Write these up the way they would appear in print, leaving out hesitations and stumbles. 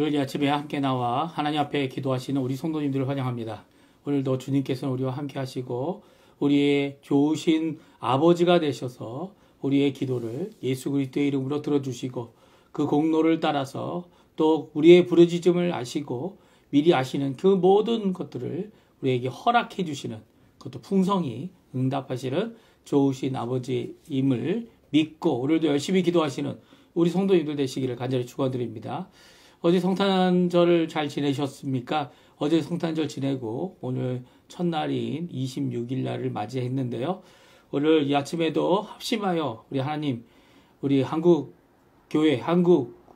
오늘 이 아침에 함께 나와 하나님 앞에 기도하시는 우리 성도님들을 환영합니다. 오늘도 주님께서는 우리와 함께 하시고 우리의 좋으신 아버지가 되셔서 우리의 기도를 예수 그리스도의 이름으로 들어주시고 그 공로를 따라서 또 우리의 부르짖음을 아시고 미리 아시는 그 모든 것들을 우리에게 허락해 주시는, 그것도 풍성히 응답하시는 좋으신 아버지임을 믿고 오늘도 열심히 기도하시는 우리 성도님들 되시기를 간절히 축원드립니다. 어제 성탄절을 잘 지내셨습니까? 어제 성탄절 지내고 오늘 첫날인 26일 날을 맞이했는데요. 오늘 이 아침에도 합심하여 우리 하나님, 우리 한국 교회,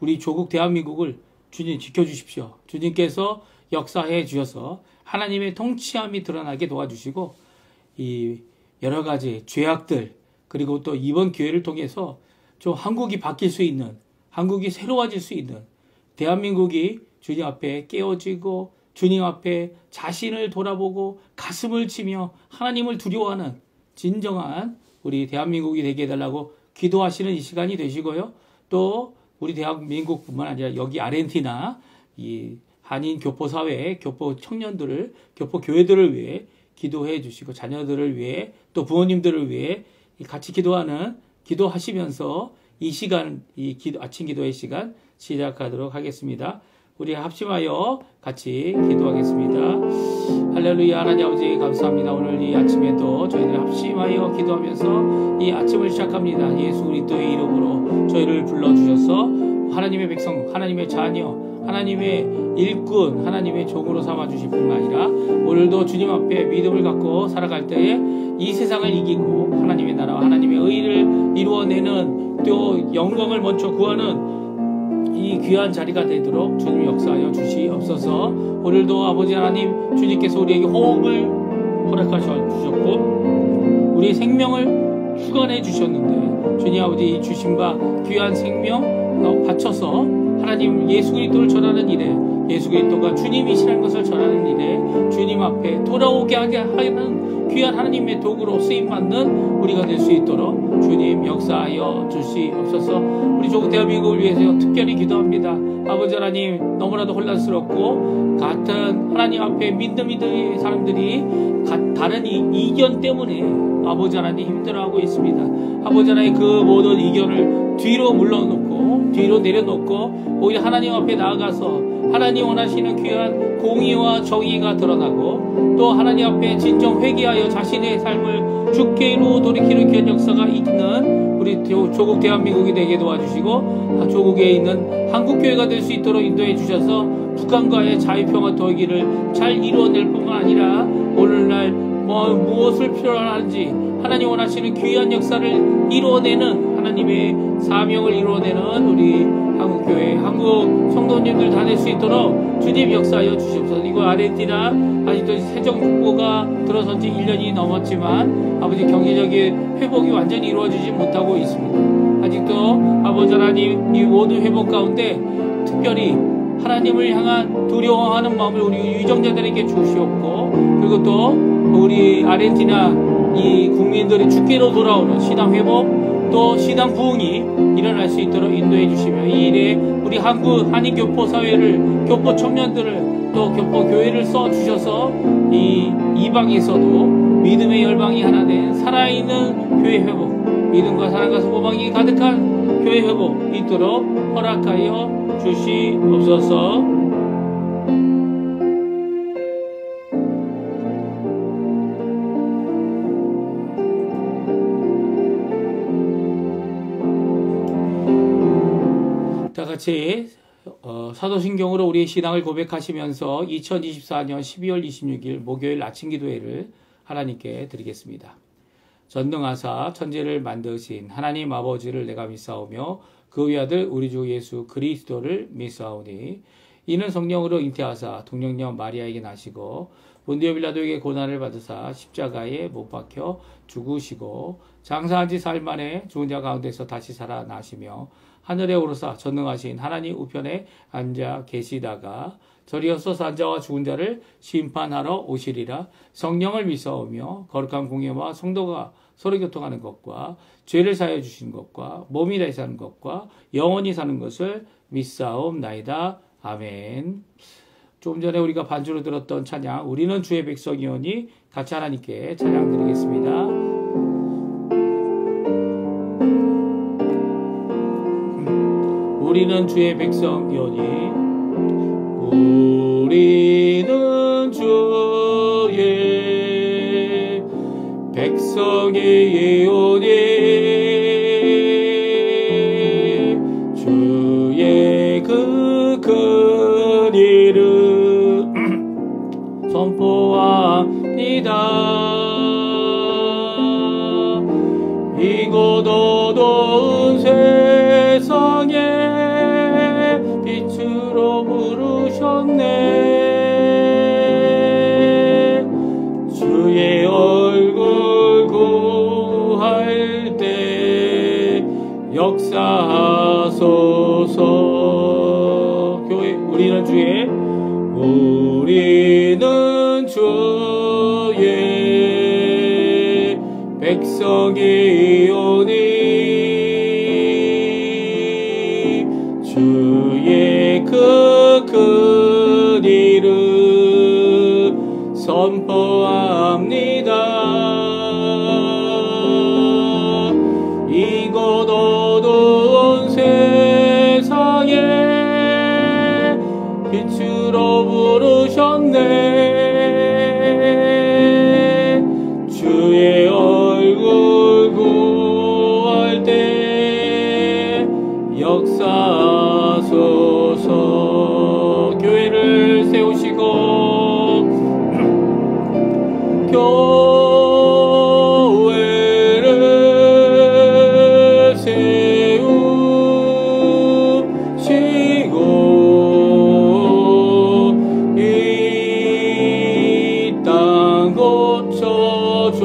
우리 조국 대한민국을 주님 지켜주십시오. 주님께서 역사해 주셔서 하나님의 통치함이 드러나게 도와주시고 이 여러 가지 죄악들, 그리고 또 이번 기회를 통해서 좀 한국이 바뀔 수 있는, 한국이 새로워질 수 있는, 대한민국이 주님 앞에 깨어지고 주님 앞에 자신을 돌아보고 가슴을 치며 하나님을 두려워하는 진정한 우리 대한민국이 되게 해달라고 기도하시는 이 시간이 되시고요. 또 우리 대한민국뿐만 아니라 여기 아르헨티나 이 한인 교포사회, 교포 청년들을, 교포 교회들을 위해 기도해 주시고 자녀들을 위해 또 부모님들을 위해 같이 기도하시면서 이 시간, 아침 기도의 시간 시작하도록 하겠습니다. 우리 합심하여 같이 기도하겠습니다. 할렐루야. 하나님 아버지 감사합니다. 오늘 이 아침에도 저희들 합심하여 기도하면서 이 아침을 시작합니다. 예수 그리스도의 이름으로 저희를 불러주셔서 하나님의 백성, 하나님의 자녀, 하나님의 일꾼, 하나님의 종으로 삼아주실 뿐만 아니라 오늘도 주님 앞에 믿음을 갖고 살아갈 때에 이 세상을 이기고 하나님의 나라와 하나님의 의를 이루어내는, 또 영광을 먼저 구하는 이 귀한 자리가 되도록 주님 역사하여 주시옵소서. 오늘도 아버지 하나님, 주님께서 우리에게 호흡을 허락하셔 주셨고 우리의 생명을 주관해 주셨는데 주님 아버지 이 주신 바 귀한 생명 바쳐서 하나님 예수 그리스도를 전하는 일에, 예수 그리스도가 주님이시라는 것을 전하는 일에 주님 앞에 돌아오게 하게 하는 귀한 하나님의 도구로 쓰임받는 우리가 될 수 있도록 주님 역사하여 주시옵소서. 우리 조국 대한민국을 위해서 특별히 기도합니다. 아버지 하나님, 너무나도 혼란스럽고 같은 하나님 앞에 믿는 사람들이 다른 이견 때문에 아버지 하나님 힘들어하고 있습니다. 아버지 하나님, 그 모든 이견을 뒤로 물러놓고 뒤로 내려놓고 오히려 하나님 앞에 나아가서 하나님 원하시는 귀한 공의와 정의가 드러나고 또 하나님 앞에 진정 회개하여 자신의 삶을 주께로 돌이키는 귀한 역사가 있는 우리 조국 대한민국이 되게 도와주시고 조국에 있는 한국교회가 될 수 있도록 인도해 주셔서 북한과의 자유평화 통일을 잘 이루어낼 뿐만 아니라 오늘날 무엇을 필요로 하는지 하나님 원하시는 귀한 역사를 이루어내는, 하나님의 사명을 이루어내는 우리 한국교회, 한국 성도님들 다 될 수 있도록 주님 역사하여 주시옵소서. 이거 아르헨티나 아직도 새정국부가 들어선 지 1년이 넘었지만 아버지 경제적인 회복이 완전히 이루어지지 못하고 있습니다. 아직도 아버지 하나님, 이 모든 회복 가운데 특별히 하나님을 향한 두려워하는 마음을 우리 유정자들에게 주시옵고, 그리고 또 우리 아르헨티나 이 국민들이 주께로 돌아오는 신앙 회복, 또 신앙 부흥이 일어날 수 있도록 인도해 주시며 이 일에 우리 한인 교포 사회를, 교포 청년들을, 또 교포 교회를 써 주셔서 이 이방에서도 믿음의 열방이 하나 된 살아있는 교회 회복, 믿음과 사랑과 소망이 가득한 교회 회복 있도록 허락하여 주시옵소서. 다 같이 사도신경으로 우리의 신앙을 고백하시면서 2024년 12월 26일 목요일 아침 기도회를 하나님께 드리겠습니다. 전능하사 천지를 만드신 하나님 아버지를 내가 믿사오며 그 외아들 우리 주 예수 그리스도를 믿사오니 이는 성령으로 잉태하사 동정녀 마리아에게 나시고 본디오 빌라도에게 고난을 받으사 십자가에 못 박혀 죽으시고 장사한 지 사흘 만에 죽은 자 가운데서 다시 살아나시며 하늘에 오르사 전능하신 하나님 우편에 앉아 계시다가 저리어서 산자와 죽은 자를 심판하러 오시리라. 성령을 믿사오며 거룩한 공예와 성도가 서로 교통하는 것과 죄를 사하여 주신 것과 몸이 다시 사는 것과 영원히 사는 것을 믿사옵나이다. 아멘. 좀 전에 우리가 반주로 들었던 찬양, 우리는 주의 백성이오니, 같이 하나님께 찬양 드리겠습니다. 우리는 주의 백성이오니, 우리는 주의 백성이오니, 주의 그 큰 이름 선포합니다. 이곳 어두운 세상에 빛으로 부르셨네. 주의 얼굴 구할 때 역사하소서. 교회, 우리는 주의 백성이오니, 주의 그 큰 이름 선포합니다. 이곳 어두운 세상에 빛으로 부르셨네. 주의 얼굴 구할 때 역사하소서. 교회를 세우시고 교회를 세우시고 이 땅 고쳐주소서.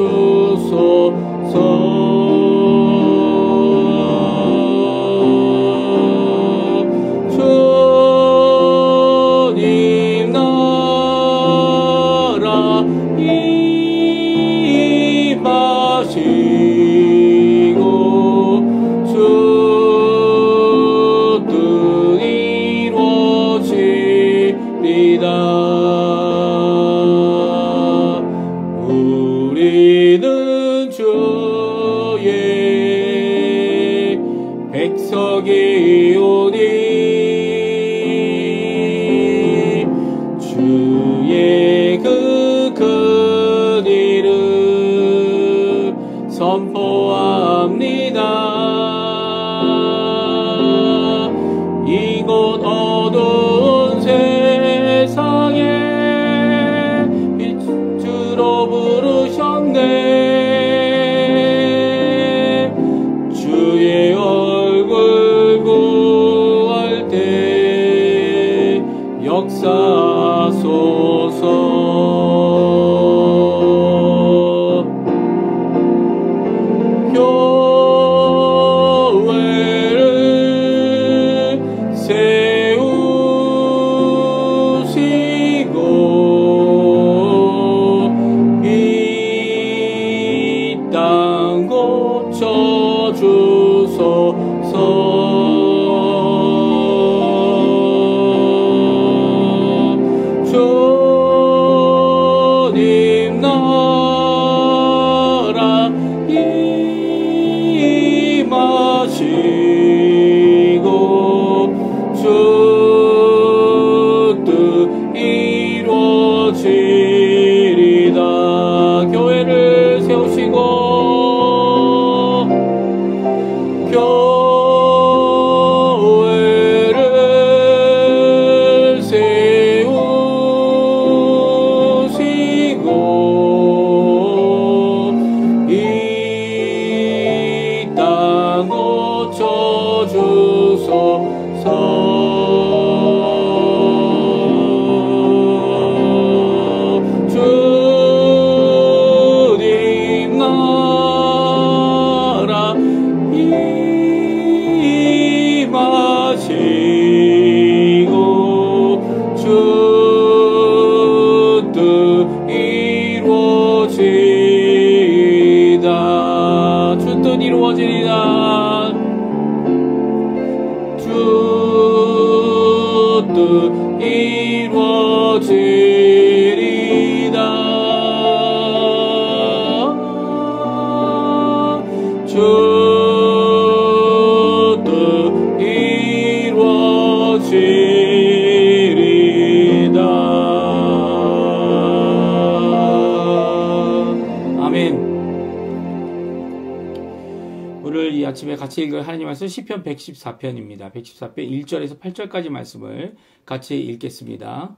주님 나라 임하시고 주 뜻 이루어지리다. 우리는 주의 백성이오니, 주의 그 큰 이름 선포합니다. 이곳 어두운 세상에 빛으로 부르셨네. 주의 얼굴 구할 때 역사하소서. 교회를 세우시고 이 땅 고쳐주소서. 주님 나라 임하시고 주 뜻 이루어지리다. 교회를 세우시고 교회를 세우시고 이 땅 고쳐주소서. 주님 나라 임하시고 주 뜻 이루어지리다. 주 뜻 이루어지리다. 주 뜻 오늘 이 아침에 같이 읽을 하나님 말씀 시편 114편입니다. 114편 1절에서 8절까지 말씀을 같이 읽겠습니다.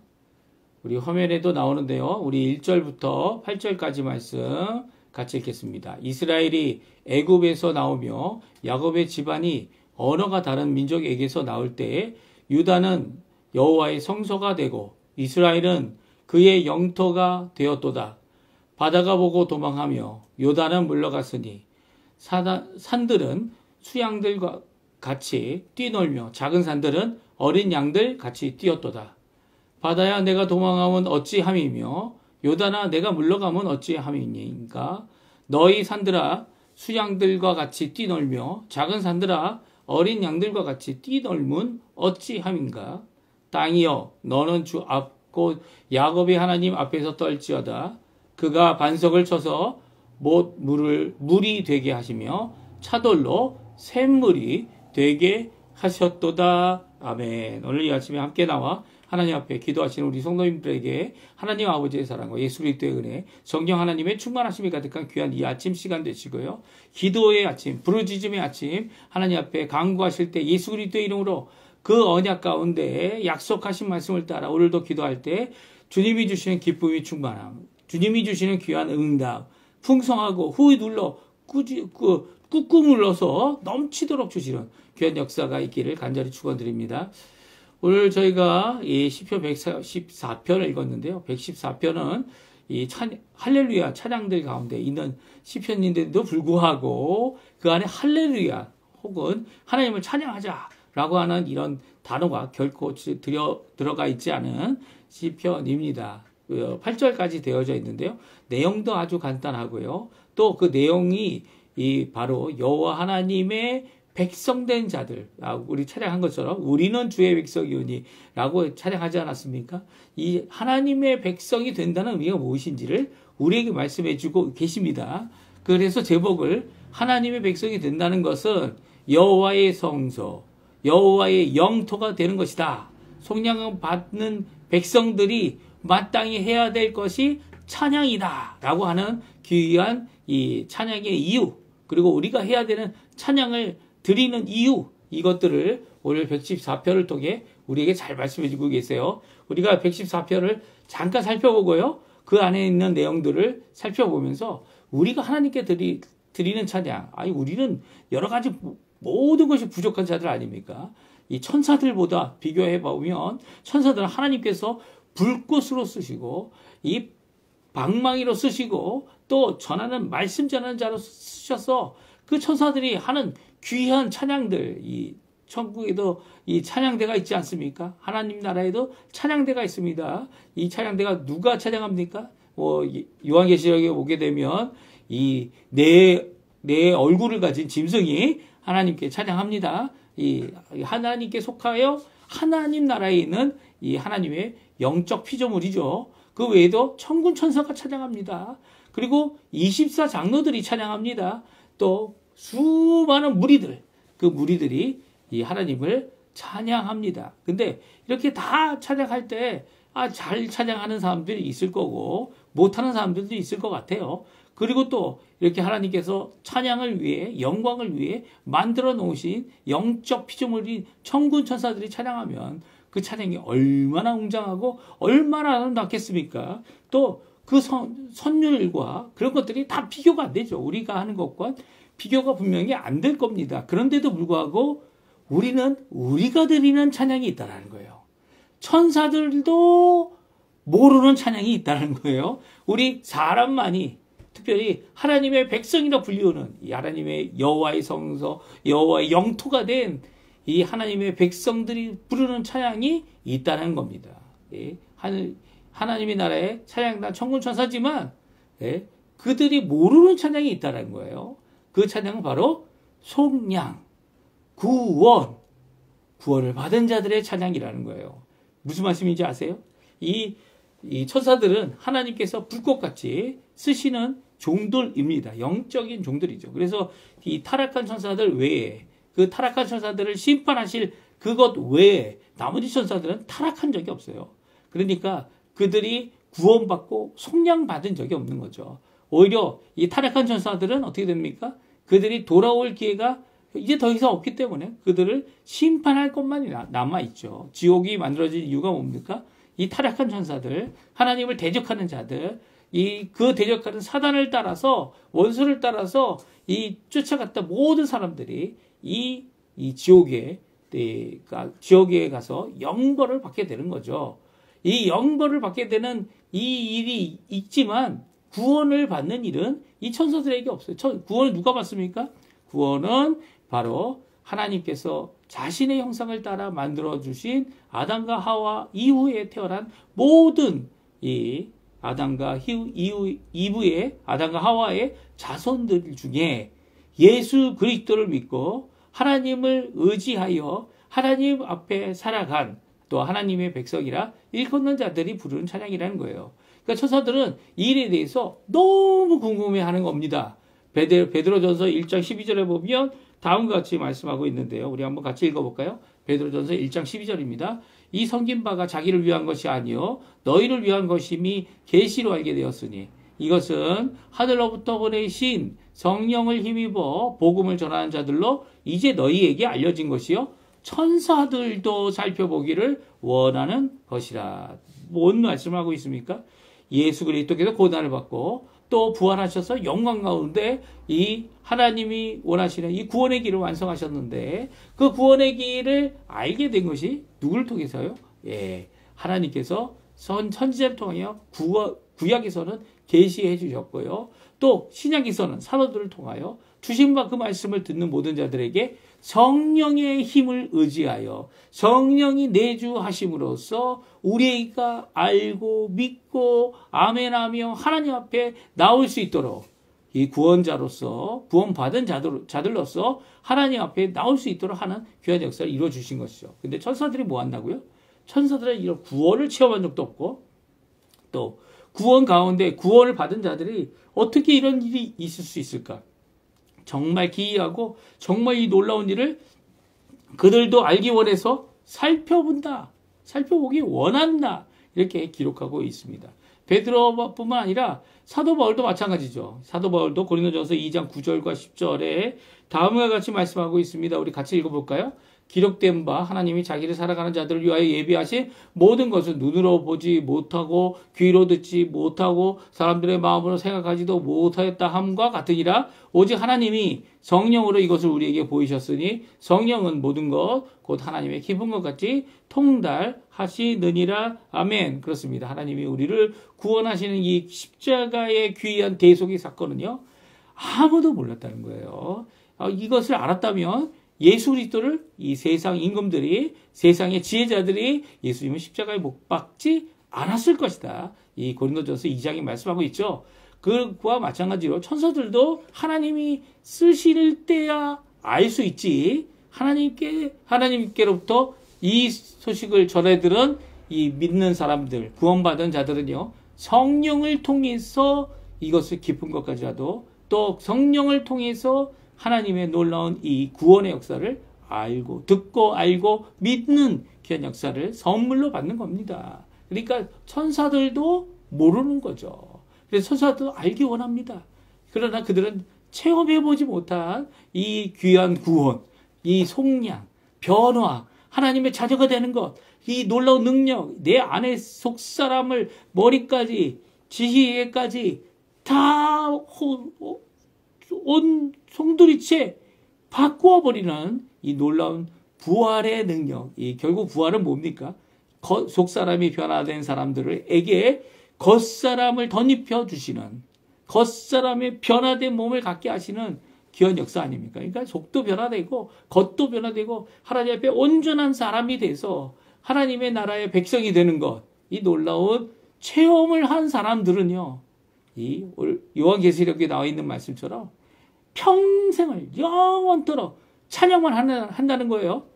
우리 화면에도 나오는데요. 우리 1절부터 8절까지 말씀 같이 읽겠습니다. 이스라엘이 애굽에서 나오며 야곱의 집안이 언어가 다른 민족에게서 나올 때에 유다는 여호와의 성소가 되고 이스라엘은 그의 영토가 되었도다. 바다가 보고 도망하며 요단은 물러갔으니 산들은 수양들과 같이 뛰놀며 작은 산들은 어린 양들 같이 뛰었도다. 바다야 내가 도망하면 어찌함이며 요단아 내가 물러가면 어찌함이니까. 너희 산들아 수양들과 같이 뛰놀며 작은 산들아 어린 양들과 같이 뛰놀면 어찌함인가. 땅이여 너는 주 앞곧 야곱의 하나님 앞에서 떨지어다. 그가 반석을 쳐서 못 물이 되게 하시며 차돌로 샘물이 되게 하셨도다. 아멘. 오늘 이 아침에 함께 나와 하나님 앞에 기도하시는 우리 성도님들에게 하나님 아버지의 사랑과 예수 그리스도의 은혜, 성령 하나님의 충만하심이 가득한 귀한 이 아침 시간 되시고요. 기도의 아침, 부르짖음의 아침, 하나님 앞에 간구하실 때 예수 그리스도의 이름으로 그 언약 가운데 약속하신 말씀을 따라 오늘도 기도할 때 주님이 주시는 기쁨이 충만함, 주님이 주시는 귀한 응답, 풍성하고 후이 눌러 꾹꾹 눌러서 넘치도록 주시는 귀한 역사가 있기를 간절히 축원드립니다. 오늘 저희가 이 시편 114편을 읽었는데요. 114편은 이 할렐루야 찬양들 가운데 있는 시편인데도 불구하고 그 안에 할렐루야 혹은 하나님을 찬양하자라고 하는 이런 단어가 결코 들어가 있지 않은 시편입니다. 8절까지 되어져 있는데요. 내용도 아주 간단하고요. 또 그 내용이 바로 여호와 하나님의 백성된 자들, 우리 찬양한 것처럼 우리는 주의 백성이오니 라고 찬양하지 않았습니까? 이 하나님의 백성이 된다는 의미가 무엇인지를 우리에게 말씀해 주고 계십니다. 그래서 제목을 하나님의 백성이 된다는 것은 여호와의 성소, 여호와의 영토가 되는 것이다. 속량을 받는 백성들이 마땅히 해야 될 것이 찬양이다 라고 하는 귀한 이 찬양의 이유, 그리고 우리가 해야 되는 찬양을 드리는 이유, 이것들을 오늘 114편을 통해 우리에게 잘 말씀해 주고 계세요. 우리가 114편을 잠깐 살펴보고요. 그 안에 있는 내용들을 살펴보면서 우리가 하나님께 드리는 찬양, 우리는 여러 가지 모든 것이 부족한 자들 아닙니까? 이 천사들보다 비교해 보면 천사들은 하나님께서 불꽃으로 쓰시고 이 방망이로 쓰시고 또 전하는 말씀 전하는 자로 쓰셔서 그 천사들이 하는 귀한 찬양들, 이 천국에도 이 찬양대가 있지 않습니까? 하나님 나라에도 찬양대가 있습니다. 이 찬양대가 누가 찬양합니까? 요한계시록에 오게 되면 이 내 얼굴을 가진 짐승이 하나님께 찬양합니다. 이 하나님께 속하여 하나님 나라에 있는 이 하나님의 영적 피조물이죠. 그 외에도 천군 천사가 찬양합니다. 그리고 24장로들이 찬양합니다. 또 수많은 무리들, 그 무리들이 이 하나님을 찬양합니다. 근데 이렇게 다 찬양할 때, 잘 찬양하는 사람들이 있을 거고, 못하는 사람들도 있을 것 같아요. 그리고 또 이렇게 하나님께서 찬양을 위해, 영광을 위해 만들어 놓으신 영적 피조물이 천군 천사들이 찬양하면 그 찬양이 얼마나 웅장하고 얼마나 아름답겠습니까? 또 그 선율과 그런 것들이 다 비교가 안 되죠. 우리가 하는 것과 비교가 분명히 안 될 겁니다. 그런데도 불구하고 우리는 우리가 드리는 찬양이 있다는 거예요. 천사들도 모르는 찬양이 있다는 거예요. 우리 사람만이 특별히 하나님의 백성이라 불리우는 이 하나님의 여호와의 성소, 여호와의 영토가 된 이 하나님의 백성들이 부르는 찬양이 있다는 겁니다. 예, 하나님의 나라에 찬양단 천군 천사지만 그들이 모르는 찬양이 있다는 거예요. 그 찬양은 바로 속량, 구원을 받은 자들의 찬양이라는 거예요. 무슨 말씀인지 아세요? 이 천사들은 하나님께서 불꽃같이 쓰시는 종들입니다. 영적인 종들이죠. 그래서 이 타락한 천사들 외에, 그 타락한 천사들을 심판하실 그것 외에 나머지 천사들은 타락한 적이 없어요. 그러니까 그들이 구원받고 속량받은 적이 없는 거죠. 오히려 이 타락한 천사들은 어떻게 됩니까? 그들이 돌아올 기회가 이제 더 이상 없기 때문에 그들을 심판할 것만이 남아있죠. 지옥이 만들어진 이유가 뭡니까? 이 타락한 천사들, 하나님을 대적하는 자들, 그 대적하는 사단을 따라서, 원수를 따라서 쫓아갔던 모든 사람들이 이 지옥에 가서 영벌을 받게 되는 거죠. 이 영벌을 받게 되는 이 일이 있지만 구원을 받는 일은 이 천사들에게 없어요. 구원을 누가 받습니까? 구원은 바로 하나님께서 자신의 형상을 따라 만들어주신 아담과 하와 이후에 태어난 모든 이 아담과 이브의 아담과 하와의 자손들 중에 예수 그리스도를 믿고 하나님을 의지하여 하나님 앞에 살아간 또 하나님의 백성이라 일컫는 자들이 부르는 찬양이라는 거예요. 그러니까 천사들은 이 일에 대해서 너무 궁금해하는 겁니다. 베드로전서 1장 12절에 보면 다음과 같이 말씀하고 있는데요. 우리 한번 같이 읽어볼까요? 베드로전서 1장 12절입니다. 이 섬긴 바가 자기를 위한 것이 아니요 너희를 위한 것임이 계시로 알게 되었으니 이것은 하늘로부터 보내신 성령을 힘입어 복음을 전하는 자들로 이제 너희에게 알려진 것이요 천사들도 살펴보기를 원하는 것이라. 뭔 말씀을 하고 있습니까? 예수 그리스도께서 고난을 받고 또 부활하셔서 영광 가운데 이 하나님이 원하시는 이 구원의 길을 완성하셨는데 그 구원의 길을 알게 된 것이 누구를 통해서요? 하나님께서 선지자를 통하여 구약에서는 계시해 주셨고요. 또 신약에서는 사도들을 통하여 주신 바 그 말씀을 듣는 모든 자들에게 성령의 힘을 의지하여 성령이 내주하심으로써 우리가 알고 믿고 아멘하며 하나님 앞에 나올 수 있도록 이 구원자로서 구원받은 자들로서 하나님 앞에 나올 수 있도록 하는 귀한 역사를 이루어 주신 것이죠. 근데 천사들이 뭐 한다고요? 천사들은 이런 구원을 체험한 적도 없고 또 구원 가운데 구원을 받은 자들이 어떻게 이런 일이 있을 수 있을까? 정말 기이하고 정말 이 놀라운 일을 그들도 알기 원해서 살펴본다. 살펴보기 원한다. 이렇게 기록하고 있습니다. 베드로뿐만 아니라 사도 바울도 마찬가지죠. 사도 바울도 고린도전서 2장 9절과 10절에 다음과 같이 말씀하고 있습니다. 우리 같이 읽어볼까요? 기록된 바 하나님이 자기를 살아가는 자들을 위하여 예비하신 모든 것은 눈으로 보지 못하고 귀로 듣지 못하고 사람들의 마음으로 생각하지도 못하였다 함과 같으니라. 오직 하나님이 성령으로 이것을 우리에게 보이셨으니 성령은 모든 것 곧 하나님의 깊은 것 같이 통달하시느니라. 아멘. 그렇습니다. 하나님이 우리를 구원하시는 이 십자가의 귀한 대속의 사건은요 아무도 몰랐다는 거예요. 이것을 알았다면 예수 그리스도를 이 세상 임금들이 세상의 지혜자들이 예수님을 십자가에 못 박지 않았을 것이다. 이 고린도전서 2장이 말씀하고 있죠. 그와 마찬가지로 천사들도 하나님이 쓰실 때야 알 수 있지. 하나님께로부터 이 소식을 전해들은 이 믿는 사람들, 구원받은 자들은요 성령을 통해서 이것을 깊은 것까지라도 또 성령을 통해서 하나님의 놀라운 이 구원의 역사를 알고 듣고 알고 믿는 귀한 역사를 선물로 받는 겁니다. 그러니까 천사들도 모르는 거죠. 그래서 천사들도 알기 원합니다. 그러나 그들은 체험해보지 못한 이 귀한 구원, 이 속량, 변화, 하나님의 자녀가 되는 것, 이 놀라운 능력, 내 안에 속사람을 머리까지 지혜까지 다 온 송두리째 바꾸어버리는 이 놀라운 부활의 능력. 결국 부활은 뭡니까? 속사람이 변화된 사람들에게 겉사람을 덧입혀 주시는, 겉사람의 변화된 몸을 갖게 하시는 귀한 역사 아닙니까? 그러니까 속도 변화되고 겉도 변화되고 하나님 앞에 온전한 사람이 돼서 하나님의 나라의 백성이 되는 것, 이 놀라운 체험을 한 사람들은요, 이 요한계시록에 나와 있는 말씀처럼 평생을 영원토록 찬양만 한다는 거예요.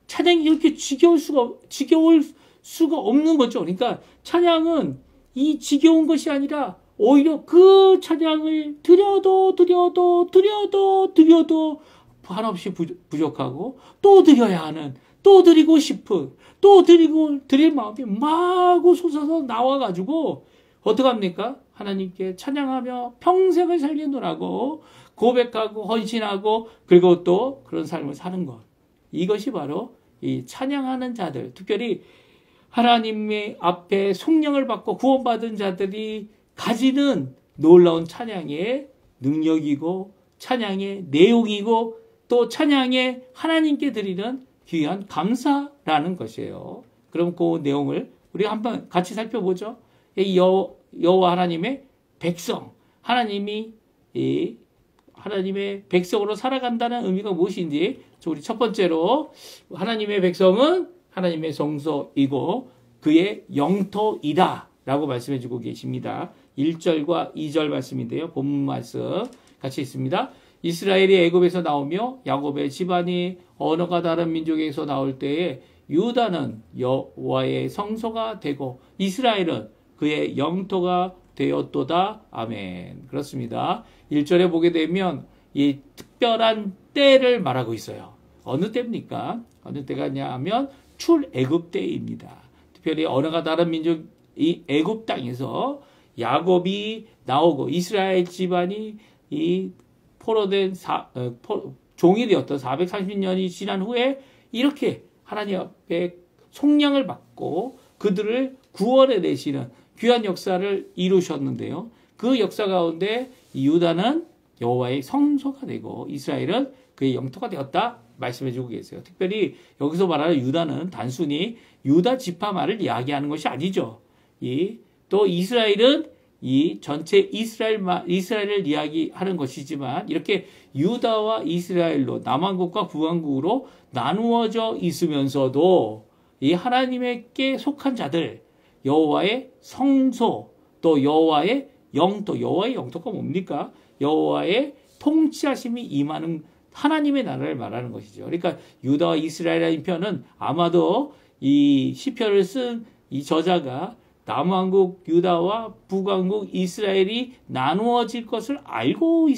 찬양이 이렇게 지겨울 수가 없는 거죠. 그러니까 찬양은 이 지겨운 것이 아니라 오히려 그 찬양을 드려도 한없이 부족하고 또 드려야 하는, 또 드리고 싶은, 또 드릴 마음이 마구 솟아서 나와가지고 어떡합니까? 하나님께 찬양하며 평생을 살겠노라고 고백하고 헌신하고 그리고 또 그런 삶을 사는 것. 이것이 바로 이 찬양하는 자들, 특별히 하나님의 앞에 성령을 받고 구원받은 자들이 가지는 놀라운 찬양의 능력이고 찬양의 내용이고 또 찬양의 하나님께 드리는 귀한 감사라는 것이에요. 그럼 그 내용을 우리가 한번 같이 살펴보죠. 여호와 하나님의 백성, 하나님이 하나님의 백성으로 살아간다는 의미가 무엇인지 우리 첫 번째로 하나님의 백성은 하나님의 성소이고 그의 영토이다 라고 말씀해 주고 계십니다. 1절과 2절 말씀인데요. 본문 말씀 같이 있습니다. 이스라엘이 애굽에서 나오며 야곱의 집안이 언어가 다른 민족에서 나올 때에 유다는 여호와의 성소가 되고 이스라엘은 그의 영토가 되었도다. 아멘. 그렇습니다. 1절에 보게 되면 이 특별한 때를 말하고 있어요. 어느 때입니까? 어느 때가냐 하면 출애굽 때입니다. 특별히 언어가 다른 민족 이 애굽 땅에서 야곱이 나오고 이스라엘 집안이 이 포로된 종이 되었던 430년이 지난 후에 이렇게 하나님 앞에 속량을 받고 그들을 구원해 내시는 귀한 역사를 이루셨는데요. 그 역사 가운데 유다는 여호와의 성소가 되고 이스라엘은 그의 영토가 되었다 말씀해 주고 계세요. 특별히 여기서 말하는 유다는 단순히 유다 지파만을 이야기하는 것이 아니죠. 또 이스라엘은 이 전체 이스라엘을 이야기하는 것이지만 이렇게 유다와 이스라엘로 남왕국과 북왕국으로 나누어져 있으면서도 이 하나님께 속한 자들 여호와의 성소 또 여호와의 영토 여호와의 영토가 뭡니까? 여호와의 통치하심이 임하는 하나님의 나라를 말하는 것이죠. 그러니까 유다와 이스라엘이라는 편은 아마도 이 시편을 쓴 이 저자가 남왕국 유다와 북왕국 이스라엘이 나누어질 것을 알고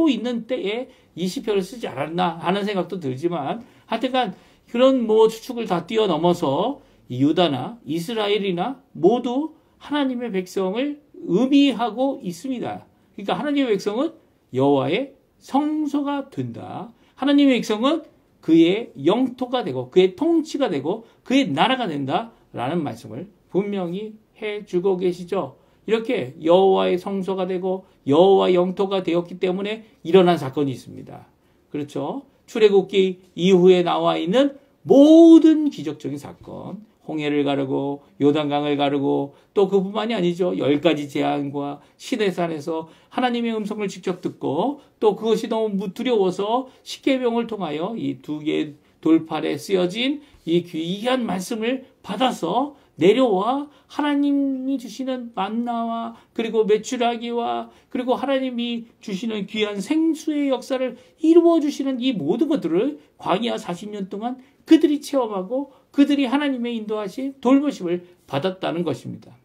있는 때에 이 시편을 쓰지 않았나 하는 생각도 들지만 하여튼간 그런 추측을 다 뛰어넘어서 유다나 이스라엘이나 모두 하나님의 백성을 의미하고 있습니다. 그러니까 하나님의 백성은 여호와의 성소가 된다. 하나님의 백성은 그의 영토가 되고 그의 통치가 되고 그의 나라가 된다라는 말씀을 분명히 해주고 계시죠. 이렇게 여호와의 성소가 되고 여호와의 영토가 되었기 때문에 일어난 사건이 있습니다. 그렇죠. 출애굽기 이후에 나와 있는 모든 기적적인 사건, 홍해를 가르고 요단강을 가르고 또 그뿐만이 아니죠. 10가지 재앙과 시내산에서 하나님의 음성을 직접 듣고 또 그것이 너무 두려워서 십계명을 통하여 이 2개의 돌팔에 쓰여진 이 귀한 말씀을 받아서 내려와 하나님이 주시는 만나와 그리고 메추라기와 그리고 하나님이 주시는 귀한 생수의 역사를 이루어 주시는 이 모든 것들을 광야 40년 동안 그들이 체험하고 그들이 하나님의 인도하신 돌보심을 받았다는 것입니다.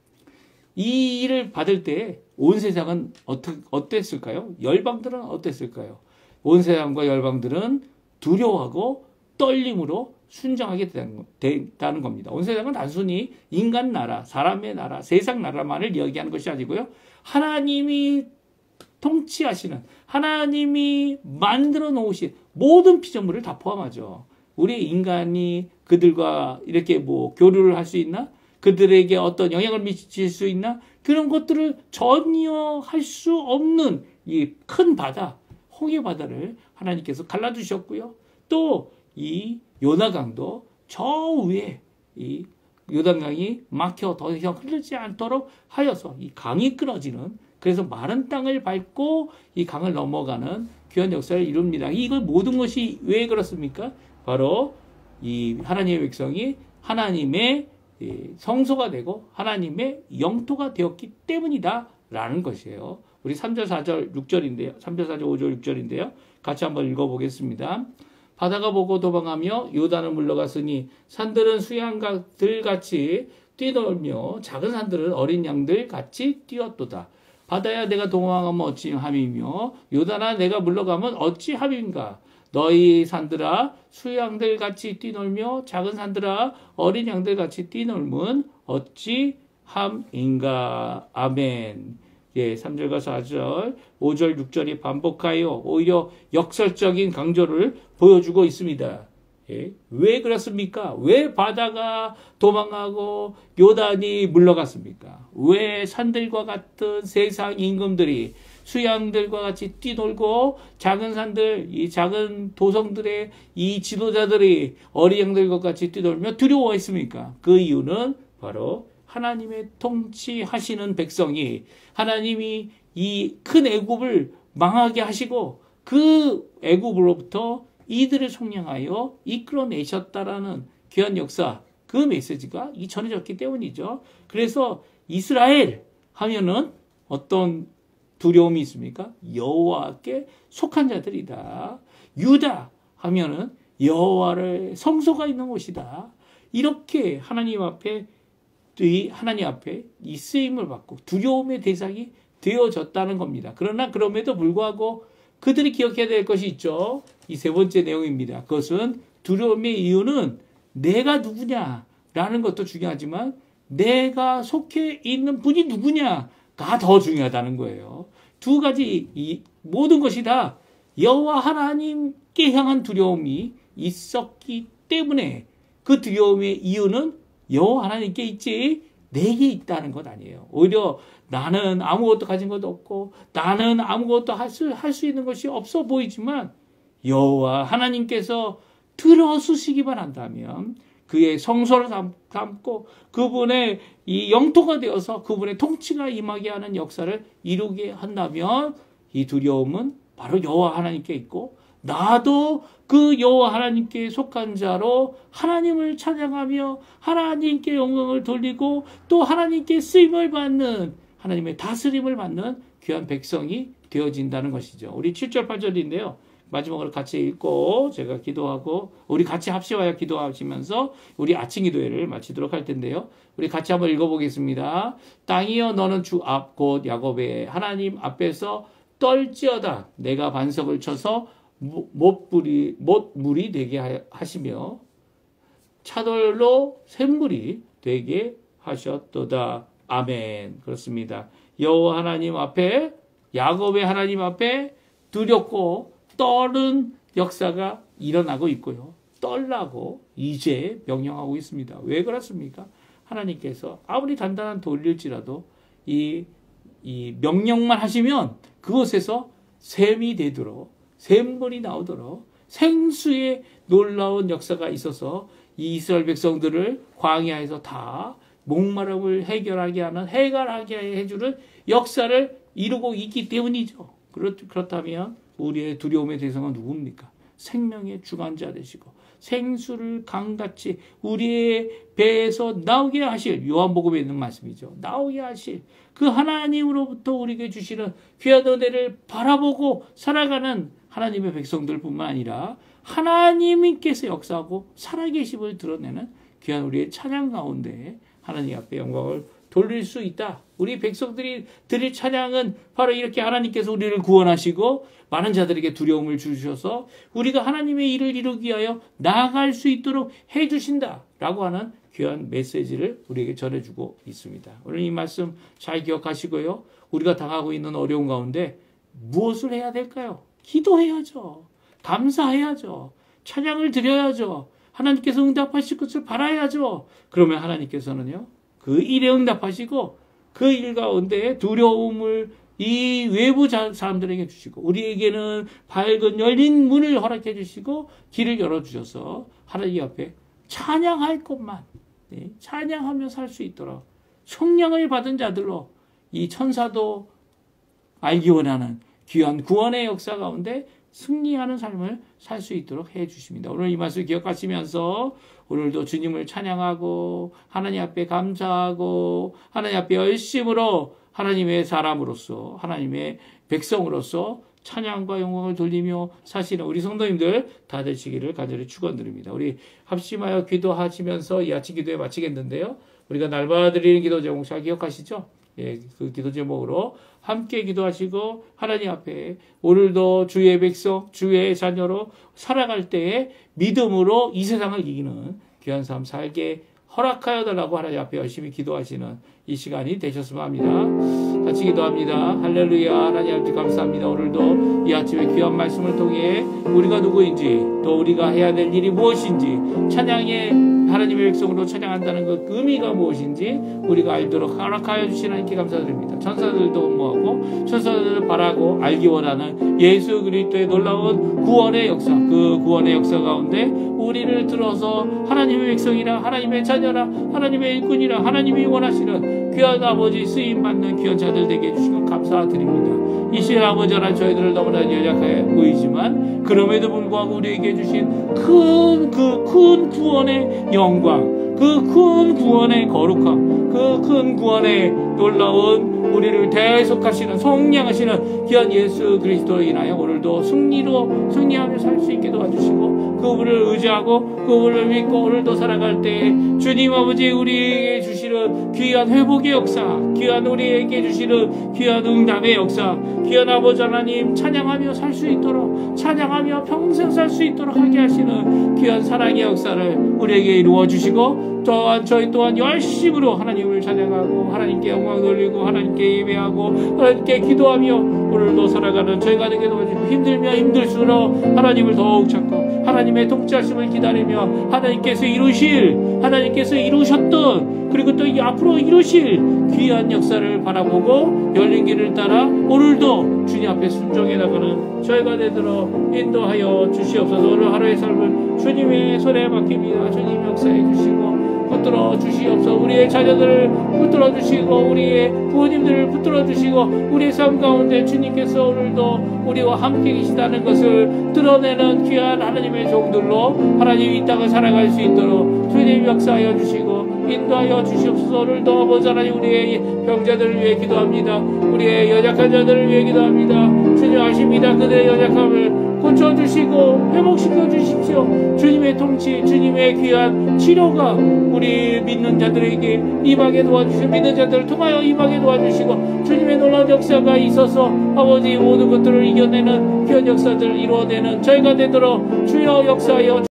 이 일을 받을 때 온 세상은 어땠을까요? 열방들은 어땠을까요? 온 세상과 열방들은 두려워하고 떨림으로 순종하게 됐다는 겁니다. 온 세상은 단순히 인간 나라, 사람의 나라, 세상 나라만을 이야기하는 것이 아니고요. 하나님이 통치하시는, 하나님이 만들어 놓으신 모든 피조물을 다 포함하죠. 우리 인간이 그들과 이렇게 교류를 할 수 있나? 그들에게 어떤 영향을 미칠 수 있나? 그런 것들을 전혀 할 수 없는 이 큰 바다, 홍해 바다를 하나님께서 갈라주셨고요. 또 이 요단강도 저 위에 이 요단강이 막혀 더 이상 흐르지 않도록 하여서 이 강이 끊어지는 그래서 마른 땅을 밟고 이 강을 넘어가는 귀한 역사를 이룹니다. 이걸 모든 것이 왜 그렇습니까? 바로 이 하나님의 백성이 하나님의 성소가 되고 하나님의 영토가 되었기 때문이다 라는 것이에요. 우리 3절, 4절, 6절인데요. 3절, 4절, 5절, 6절인데요. 같이 한번 읽어보겠습니다. 바다가 보고 도망하며 요단을 물러갔으니 산들은 수양들 같이 뛰놀며 작은 산들은 어린 양들 같이 뛰었도다. 바다야 내가 도망하면 어찌 함이며 요단아 내가 물러가면 어찌 함인가. 너희 산들아 수양들 같이 뛰놀며 작은 산들아 어린 양들 같이 뛰놀면 어찌 함인가. 아멘. 예, 3절과 4절, 5절, 6절이 반복하여 오히려 역설적인 강조를 보여주고 있습니다. 예, 왜 그렇습니까? 왜 바다가 도망가고 요단이 물러갔습니까? 왜 산들과 같은 세상 임금들이 수양들과 같이 뛰놀고 작은 산들, 이 작은 도성들의 이 지도자들이 어린양들과 같이 뛰놀며 두려워했습니까? 그 이유는 바로 하나님의 통치하시는 백성이 하나님이 이 큰 애굽을 망하게 하시고 그 애굽으로부터 이들을 속량하여 이끌어내셨다라는 귀한 역사, 그 메시지가 전해졌기 때문이죠. 그래서 이스라엘 하면은 어떤 두려움이 있습니까? 여호와께 속한 자들이다. 유다 하면은 여호와를 성소가 있는 곳이다. 이렇게 하나님 앞에 이 쓰임을 받고 두려움의 대상이 되어졌다는 겁니다. 그러나 그럼에도 불구하고 그들이 기억해야 될 것이 있죠. 이 세 번째 내용입니다. 그것은 두려움의 이유는 내가 누구냐라는 것도 중요하지만 내가 속해 있는 분이 누구냐가 더 중요하다는 거예요. 두 가지 이 모든 것이 다 여호와 하나님께 향한 두려움이 있었기 때문에 그 두려움의 이유는 여호와 하나님께 있지 내게 있다는 것 아니에요. 오히려 나는 아무것도 가진 것도 없고 나는 아무것도 할 수 있는 것이 없어 보이지만 여호와 하나님께서 들어서시기만 한다면 그의 성소를 담고 그분의 이 영토가 되어서 그분의 통치가 임하게 하는 역사를 이루게 한다면 이 두려움은 바로 여호와 하나님께 있고 나도 그 여호와 하나님께 속한 자로 하나님을 찬양하며 하나님께 영광을 돌리고 또 하나님께 쓰임을 받는 하나님의 다스림을 받는 귀한 백성이 되어진다는 것이죠. 우리 7절 8절인데요. 마지막으로 같이 읽고 제가 기도하고 우리 같이 합시와야 기도하시면서 우리 아침 기도회를 마치도록 할 텐데요. 우리 같이 한번 읽어보겠습니다. 땅이여 너는 주 앞 곧 야곱의 하나님 앞에서 떨지어다. 내가 반석을 쳐서 못물이 되게 하시며 차돌로 샘물이 되게 하셨도다. 아멘. 그렇습니다. 여호와 하나님 앞에 야곱의 하나님 앞에 두렵고 떠는 역사가 일어나고 있고요. 떨라고 이제 명령하고 있습니다. 왜 그렇습니까? 하나님께서 아무리 단단한 돌일지라도 이 명령만 하시면 그곳에서 샘이 되도록 샘물이 나오도록 생수의 놀라운 역사가 있어서 이 이스라엘 백성들을 광야에서 다 목마름을 해결하게 해주는 역사를 이루고 있기 때문이죠. 그렇다면 우리의 두려움의 대상은 누굽니까? 생명의 주관자 되시고 생수를 강같이 우리의 배에서 나오게 하실 요한복음에 있는 말씀이죠. 나오게 하실 그 하나님으로부터 우리에게 주시는 귀한 은혜를 바라보고 살아가는 하나님의 백성들뿐만 아니라 하나님께서 역사하고 살아계심을 드러내는 귀한 우리의 찬양 가운데 하나님 앞에 영광을 돌릴 수 있다. 우리 백성들이 드릴 찬양은 바로 이렇게 하나님께서 우리를 구원하시고 많은 자들에게 두려움을 주셔서 우리가 하나님의 일을 이루기 위하여 나아갈 수 있도록 해주신다라고 하는 귀한 메시지를 우리에게 전해주고 있습니다. 오늘 이 말씀 잘 기억하시고요. 우리가 당하고 있는 어려움 가운데 무엇을 해야 될까요? 기도해야죠. 감사해야죠. 찬양을 드려야죠. 하나님께서 응답하실 것을 바라야죠. 그러면 하나님께서는요. 그 일에 응답하시고 그 일 가운데 두려움을 이 외부 사람들에게 주시고 우리에게는 밝은 열린 문을 허락해 주시고 길을 열어주셔서 하나님 앞에 찬양할 것만 찬양하며 살 수 있도록 속량을 받은 자들로 이 천사도 알기 원하는 귀한 구원의 역사 가운데 승리하는 삶을 살 수 있도록 해 주십니다. 오늘 이 말씀 기억하시면서 오늘도 주님을 찬양하고 하나님 앞에 감사하고 하나님 앞에 열심으로 하나님의 사람으로서 하나님의 백성으로서 찬양과 영광을 돌리며 사시는 우리 성도님들 다 되시기를 간절히 축원드립니다. 우리 합심하여 기도하시면서 이 아침 기도에 마치겠는데요. 우리가 날마다 드리는 기도 제목 잘 기억하시죠? 예, 그 기도 제목으로 함께 기도하시고 하나님 앞에 오늘도 주의 백성, 주의 자녀로 살아갈 때에 믿음으로 이 세상을 이기는 귀한 삶 살게 허락하여 달라고 하나님 앞에 열심히 기도하시는 이 시간이 되셨으면 합니다. 같이 기도합니다. 할렐루야. 하나님 아버지 감사합니다. 오늘도 이 아침에 귀한 말씀을 통해 우리가 누구인지 또 우리가 해야 될 일이 무엇인지 찬양의 하나님의 백성으로 찬양한다는 그 의미가 무엇인지 우리가 알도록 허락하여 주시는 하나님께 감사드립니다. 천사들도 흠모하고 천사들을 바라고 알기 원하는 예수 그리스도의 놀라운 구원의 역사, 그 구원의 역사 가운데 우리를 들어서 하나님의 백성이라 하나님의 자녀라 하나님의 일꾼이라 하나님이 원하시는 귀한 아버지 쓰임받는 귀한 자들 되게 해주시고 감사드립니다. 이 시간 아버지 하나님 저희들을 너무나 연약해 보이지만 그럼에도 불구하고 우리에게 주신 큰 구원의 영광, 그 큰 구원의 거룩함, 그 큰 구원의 놀라운 우리를 대속하시는 속량하시는 귀한 예수 그리스도로 인하여 오늘도 승리하며 살 수 있게 도와주시고 그분을 의지하고 그분을 믿고 오늘도 살아갈 때 주님 아버지 우리에게 주시는 귀한 회복의 역사, 귀한 우리에게 주시는 귀한 응답의 역사, 귀한 아버지 하나님 찬양하며 살 수 있도록 찬양하며 평생 살 수 있도록 하게 하시는 귀한 사랑의 역사를 우리에게 이루어 주시고 또한 저희 또한 열심으로 하나님을 찬양하고 하나님께 영광 돌리고 하나님께 예배하고 하나님께 기도하며 오늘도 살아가는 저희가 되게 도와주시고 힘들면 힘들수록 하나님을 더욱 찾고 하나님의 통치하심을 기다리며 하나님께서 이루셨던 그리고 또 앞으로 이루실 귀한 역사를 바라보고 열린 길을 따라 오늘도 주님 앞에 순종해 나가는 저희가 되도록 인도하여 주시옵소서. 오늘 하루의 삶을 주님의 손에 맡깁니다. 주님 역사해 주시고 붙들어 주시옵소서. 우리의 자녀들을 붙들어 주시고 우리의 부모님들을 붙들어 주시고 우리의 삶 가운데 주님께서 오늘도 우리와 함께 계시다는 것을 드러내는 귀한 하나님의 종들로 하나님 이 땅을 살아갈 수 있도록 주님 역사하여 주시고 인도하여 주시옵소서. 오늘도 아버지 하나님 우리의 병자들을 위해 기도합니다. 우리의 연약한 자들을 위해 기도합니다. 주님 아십니다. 그들의 연약함을 고쳐주시고 회복시켜 주십시오. 주님의 통치, 주님의 귀한 치료가 우리 믿는 자들에게 임하게 도와주시고 믿는 자들을 통하여 임하게 도와주시고 주님의 놀라운 역사가 있어서 아버지 모든 것들을 이겨내는 귀한 역사들을 이루어내는 저희가 되도록 주여 역사하여